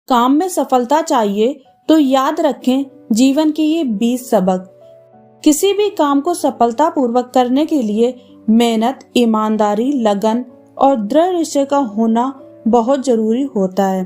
काम में सफलता चाहिए तो याद रखें जीवन के ये 20 सबक। किसी भी काम को सफलतापूर्वक करने के लिए मेहनत, ईमानदारी, लगन और दृढ़ निश्चय का होना बहुत जरूरी होता है।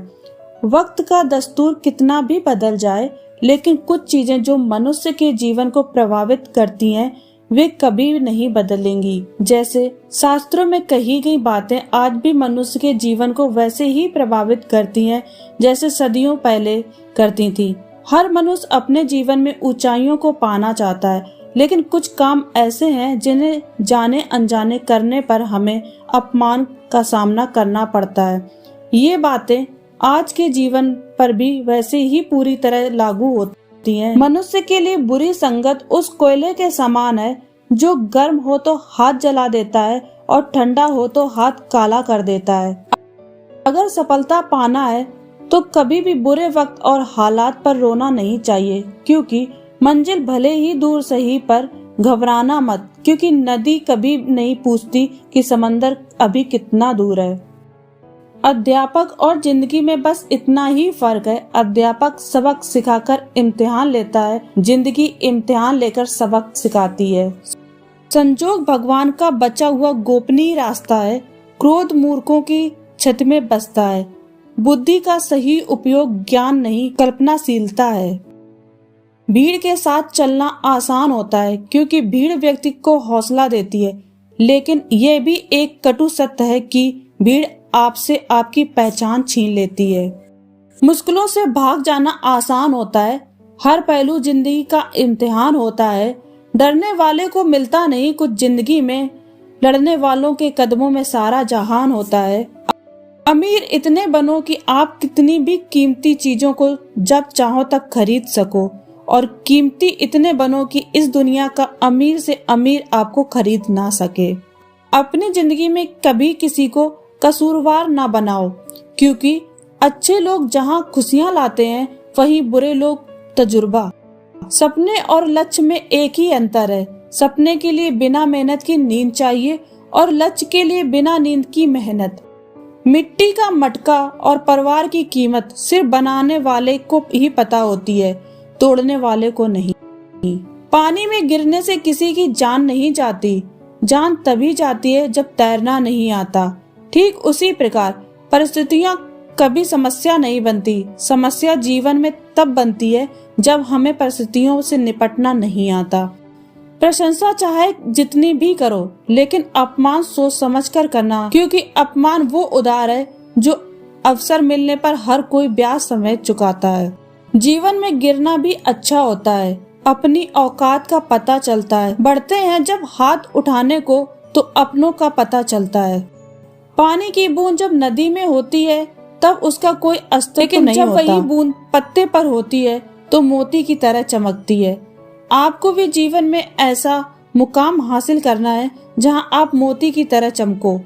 वक्त का दस्तूर कितना भी बदल जाए, लेकिन कुछ चीजें जो मनुष्य के जीवन को प्रभावित करती हैं वे कभी नहीं बदलेंगी। जैसे शास्त्रों में कही गई बातें आज भी मनुष्य के जीवन को वैसे ही प्रभावित करती हैं जैसे सदियों पहले करती थी। हर मनुष्य अपने जीवन में ऊंचाइयों को पाना चाहता है, लेकिन कुछ काम ऐसे हैं जिन्हें जाने अनजाने करने पर हमें अपमान का सामना करना पड़ता है। ये बातें आज के जीवन पर भी वैसे ही पूरी तरह लागू होती हैं। मनुष्य के लिए बुरी संगत उस कोयले के समान है जो गर्म हो तो हाथ जला देता है और ठंडा हो तो हाथ काला कर देता है। अगर सफलता पाना है तो कभी भी बुरे वक्त और हालात पर रोना नहीं चाहिए, क्योंकि मंजिल भले ही दूर सही पर घबराना मत, क्योंकि नदी कभी नहीं पूछती कि समंदर अभी कितना दूर है। अध्यापक और जिंदगी में बस इतना ही फर्क है। अध्यापक सबक सिखाकर इम्तिहान लेता है, जिंदगी इम्तिहान लेकर सबक सिखाती है। संजोग भगवान का बचा हुआ गोपनीय रास्ता है। क्रोध मूर्खों की छत में बसता है। बुद्धि का सही उपयोग ज्ञान नहीं कल्पनाशीलता है। भीड़ के साथ चलना आसान होता है, क्योंकि भीड़ व्यक्ति को हौसला देती है, लेकिन यह भी एक कटु सत्य है कि भीड़ आपसे आपकी पहचान छीन लेती है। मुश्किलों से भाग जाना आसान होता है। हर पहलू जिंदगी का इम्तिहान होता है। डरने वाले को मिलता नहीं कुछ जिंदगी में, लड़ने वालों के कदमों में सारा जहान होता है। अमीर इतने बनो कि आप कितनी भी कीमती चीजों को जब चाहो तब खरीद सको, और कीमती इतने बनो कि इस दुनिया का अमीर से अमीर आपको खरीद ना सके। अपनी जिंदगी में कभी किसी को कसूरवार ना बनाओ, क्योंकि अच्छे लोग जहाँ खुशियाँ लाते हैं वहीं बुरे लोग तजुर्बा। सपने और लक्ष्य में एक ही अंतर है। सपने के लिए बिना मेहनत की नींद चाहिए और लक्ष्य के लिए बिना नींद की मेहनत। मिट्टी का मटका और परिवार की कीमत सिर्फ बनाने वाले को ही पता होती है, तोड़ने वाले को नहीं। पानी में गिरने से किसी की जान नहीं जाती, जान तभी जाती है जब तैरना नहीं आता। ठीक उसी प्रकार परिस्थितियां कभी समस्या नहीं बनती। समस्या जीवन में तब बनती है जब हमें परिस्थितियों से निपटना नहीं आता। प्रशंसा चाहे जितनी भी करो, लेकिन अपमान सोच समझ कर करना, क्योंकि अपमान वो उधार है जो अवसर मिलने पर हर कोई ब्याज समेत चुकाता है। जीवन में गिरना भी अच्छा होता है। अपनी औकात का पता चलता है। बढ़ते हैं जब हाथ उठाने को तो अपनों का पता चलता है। पानी की बूंद जब नदी में होती है तब उसका कोई अस्तित्व नहीं होता। जब वही बूंद पत्ते पर होती है तो मोती की तरह चमकती है। आपको भी जीवन में ऐसा मुकाम हासिल करना है जहां आप मोती की तरह चमको,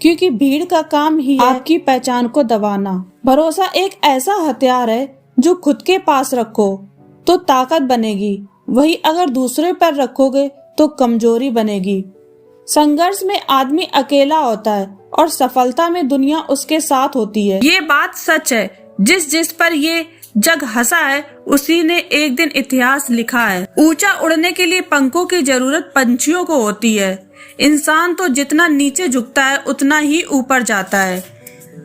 क्योंकि भीड़ का काम ही है आपकी पहचान को दबाना। भरोसा एक ऐसा हथियार है जो खुद के पास रखो तो ताकत बनेगी, वही अगर दूसरे पर रखोगे तो कमजोरी बनेगी। संघर्ष में आदमी अकेला होता है और सफलता में दुनिया उसके साथ होती है। ये बात सच है। जिस पर ये जग हंसा है उसी ने एक दिन इतिहास लिखा है। ऊंचा उड़ने के लिए पंखों की जरूरत पंछियों को होती है। इंसान तो जितना नीचे झुकता है उतना ही ऊपर जाता है।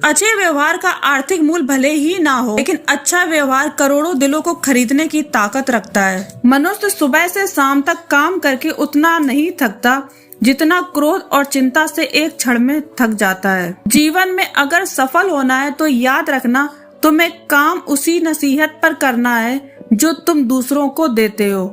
अच्छे व्यवहार का आर्थिक मूल्य भले ही ना हो, लेकिन अच्छा व्यवहार करोड़ों दिलों को खरीदने की ताकत रखता है। मनुष्य सुबह से शाम तक काम करके उतना नहीं थकता जितना क्रोध और चिंता से एक क्षण में थक जाता है। जीवन में अगर सफल होना है तो याद रखना, तुम्हें काम उसी नसीहत पर करना है जो तुम दूसरों को देते हो।